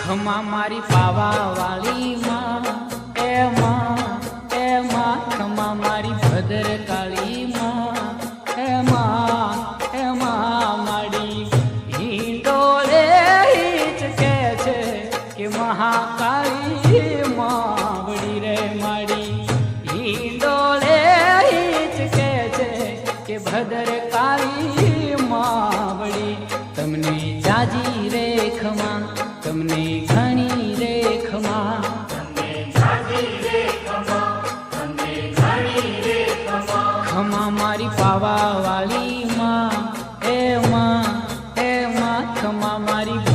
ખમા મારી પાવા વાળી માં એ માં ખમા મારી ભદ્ર કાળી માં એ માં માડી હિંડોળે હિચકે છે કે મહાકાળી માવડી રે માડી હિંડોળે હિચકે છે કે ભદ્ર કાળી માવડી તમને જાજી રે ખમા તમને ઘણી રે ખમા ખમા મારી પાવા વાળી માં એ માં ખમા મારી